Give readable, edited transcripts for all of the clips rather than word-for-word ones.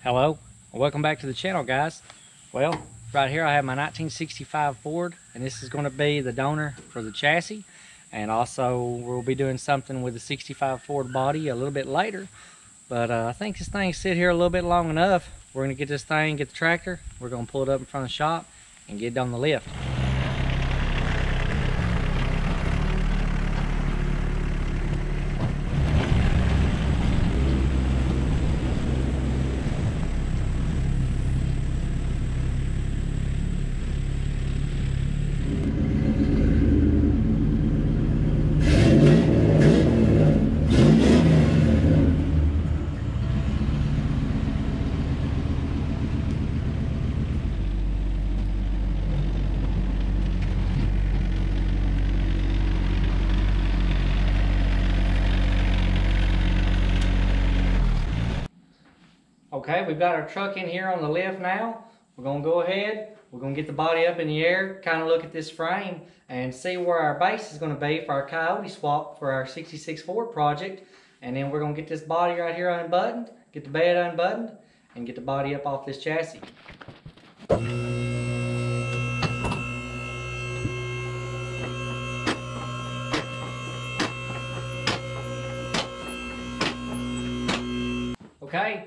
Hello, welcome back to the channel, guys. Well, right here I have my 1965 Ford, and this is going to be the donor for the chassis. And also we'll be doing something with the 65 Ford body a little bit later. But I think this thing sit here a little bit long enough. We're going to get this thing, get the tractor, we're going to pull it up in front of the shop and get it on the lift. Okay, we've got our truck in here on the lift now. We're going to go ahead, we're going to get the body up in the air, kind of look at this frame and see where our base is going to be for our Coyote swap for our 66 Ford project. And then we're going to get this body right here unbuttoned, get the bed unbuttoned, and get the body up off this chassis. Okay.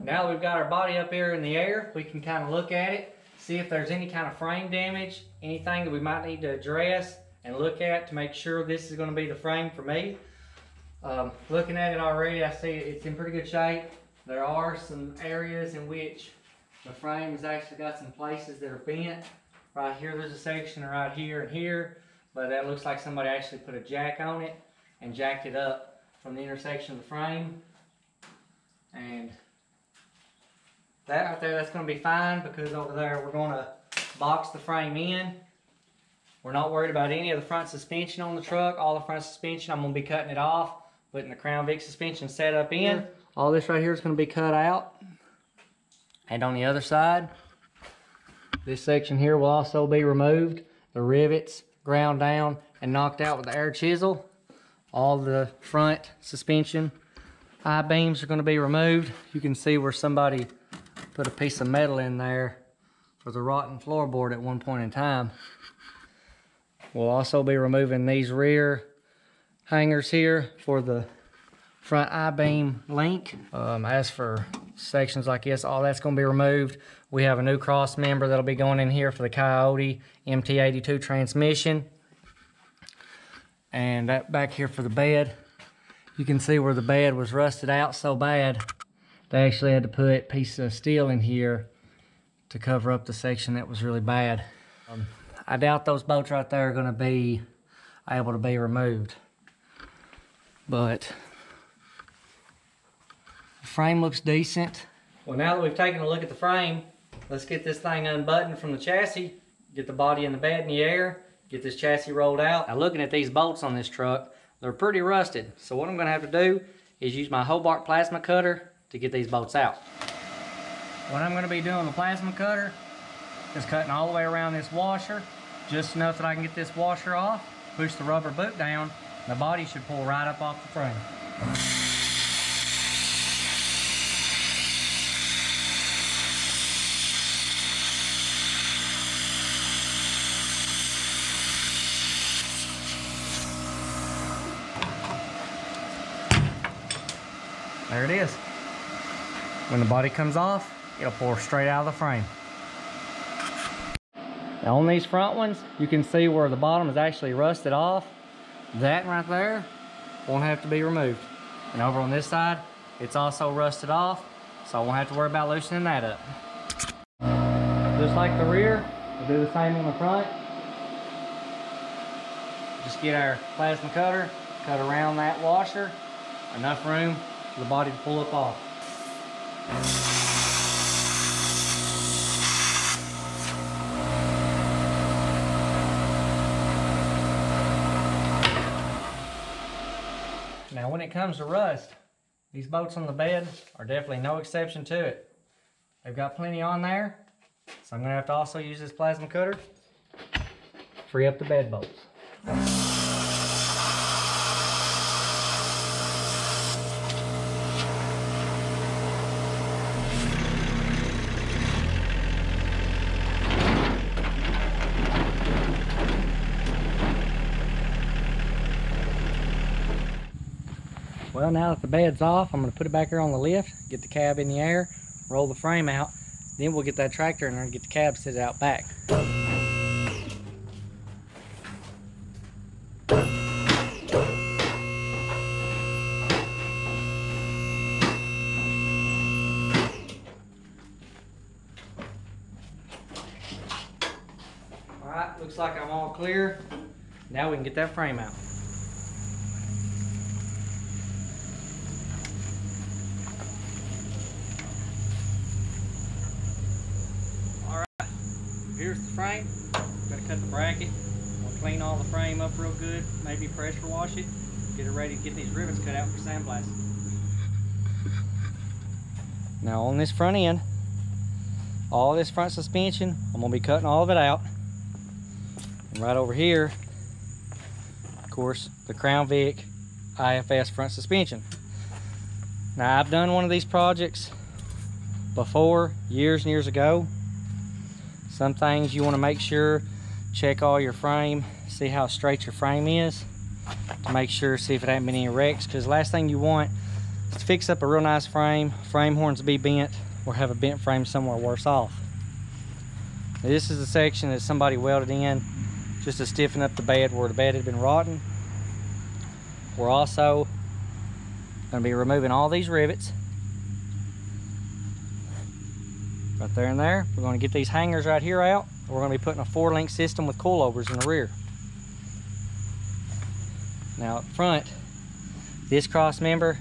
Now that we've got our body up here in the air, we can kind of look at it, see if there's any kind of frame damage, anything that we might need to address and look at to make sure this is going to be the frame for me. Looking at it already, I see it's in pretty good shape. There are some areas in which the frame has actually got some places that are bent. Right here there's a section, right here and here, but that looks like somebody actually put a jack on it and jacked it up from the intersection of the frame. And that right there, that's going to be fine, because over there we're going to box the frame in. We're not worried about any of the front suspension on the truck. All the front suspension, I'm going to be cutting it off, putting the Crown Vic suspension set up in. All this right here is going to be cut out. And on the other side, this section here will also be removed. The rivets ground down and knocked out with the air chisel. All the front suspension I-beams are going to be removed. You can see where somebody put a piece of metal in there for the rotten floorboard at one point in time. We'll also be removing these rear hangers here for the front I-beam link. As for sections like this, all that's going to be removed. We have a new cross member that'll be going in here for the Coyote MT82 transmission. And that back here for the bed. You can see where the bed was rusted out so bad, they actually had to put a piece of steel in here to cover up the section that was really bad. I doubt those bolts right there are going to be able to be removed. But the frame looks decent. Well, now that we've taken a look at the frame, let's get this thing unbuttoned from the chassis, get the body and the bed in the air, get this chassis rolled out. Now, looking at these bolts on this truck, they're pretty rusted. So what I'm going to have to do is use my Hobart plasma cutter to get these bolts out. What I'm going to be doing with the plasma cutter is cutting all the way around this washer, just enough that I can get this washer off, push the rubber boot down, and the body should pull right up off the frame. There it is. When the body comes off, it'll pour straight out of the frame. Now on these front ones, you can see where the bottom is actually rusted off. That right there won't have to be removed. And over on this side, it's also rusted off, so I won't have to worry about loosening that up. Just like the rear, we'll do the same on the front. Just get our plasma cutter, cut around that washer, enough room for the body to pull up off. Now when it comes to rust, these bolts on the bed are definitely no exception to it. They've got plenty on there, so I'm going to have to also use this plasma cutter to free up the bed bolts. Well, now that the bed's off, I'm going to put it back here on the lift, get the cab in the air, roll the frame out, then we'll get that tractor in there and get the cab set out back. Alright, looks like I'm all clear. Now we can get that frame out. Alright, here's the frame. Gotta cut the bracket. We'll clean all the frame up real good, maybe pressure wash it, get it ready to get these rivets cut out for sandblasting. Now on this front end, all this front suspension, I'm gonna be cutting all of it out. And right over here, of course, the Crown Vic IFS front suspension. Now I've done one of these projects before, years and years ago. Some things you want to make sure, check all your frame, see how straight your frame is, to make sure, see if it ain't been any wrecks, because the last thing you want is to fix up a real nice frame horns be bent, or have a bent frame somewhere worse off. Now, this is a section that somebody welded in just to stiffen up the bed where the bed had been rotten. We're also going to be removing all these rivets right there and there. We're going to get these hangers right here out. We're going to be putting a 4-link system with coilovers in the rear. Now up front, this cross member,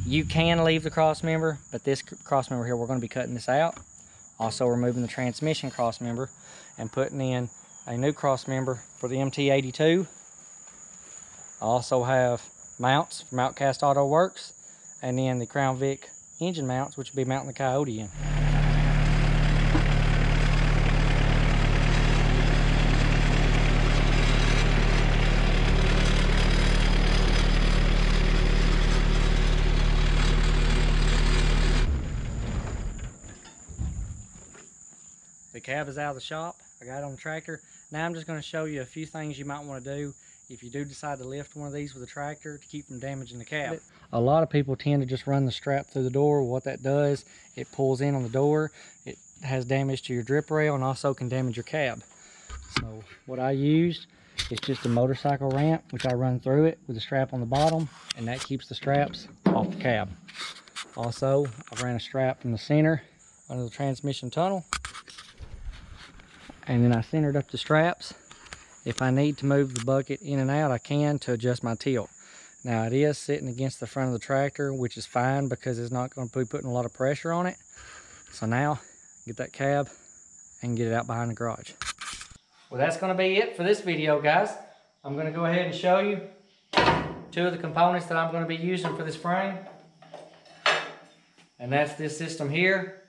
you can leave the cross member, but this cross member here, we're going to be cutting this out. Also removing the transmission cross member and putting in a new cross member for the MT82. I also have mounts from Outcast Auto Works, and then the Crown Vic engine mounts, which will be mounting the Coyote in. The cab is out of the shop. I got it on the tractor. Now I'm just going to show you a few things you might want to do if you do decide to lift one of these with a tractor to keep from damaging the cab. A lot of people tend to just run the strap through the door. What that does, it pulls in on the door. It has damage to your drip rail and also can damage your cab. So what I used is just a motorcycle ramp, which I run through it with a strap on the bottom, and that keeps the straps off the cab. Also, I ran a strap from the center under the transmission tunnel, and then I centered up the straps. If I need to move the bucket in and out, I can to adjust my tilt. Now it is sitting against the front of the tractor, which is fine because it's not going to be putting a lot of pressure on it. So now, get that cab and get it out behind the garage. Well, that's going to be it for this video, guys. I'm going to go ahead and show you 2 of the components that I'm going to be using for this frame. And that's this system here.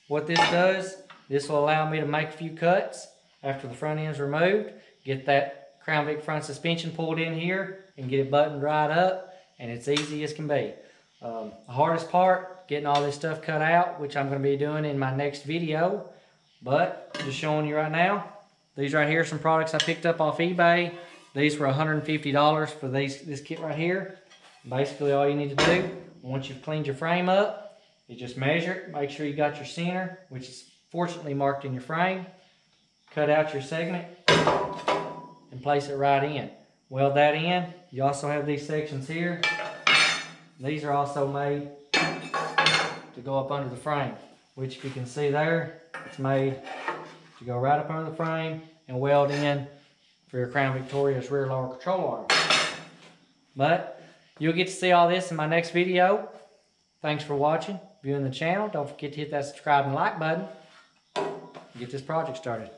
What this does, this will allow me to make a few cuts after the front end's removed, get that Crown Vic front suspension pulled in here and get it buttoned right up, and it's easy as can be. The hardest part, getting all this stuff cut out, which I'm going to be doing in my next video, but just showing you right now. These right here are some products I picked up off eBay. These were $150 for this kit right here. Basically all you need to do, once you've cleaned your frame up, you just measure it, make sure you got your center, which is fortunately marked in your frame. Cut out your segment and place it right in. Weld that in. You also have these sections here. These are also made to go up under the frame, which if you can see there, it's made to go right up under the frame and weld in for your Crown Victoria's rear lower control arm. But you'll get to see all this in my next video. Thanks for watching, viewing the channel. Don't forget to hit that subscribe and like button. Get this project started.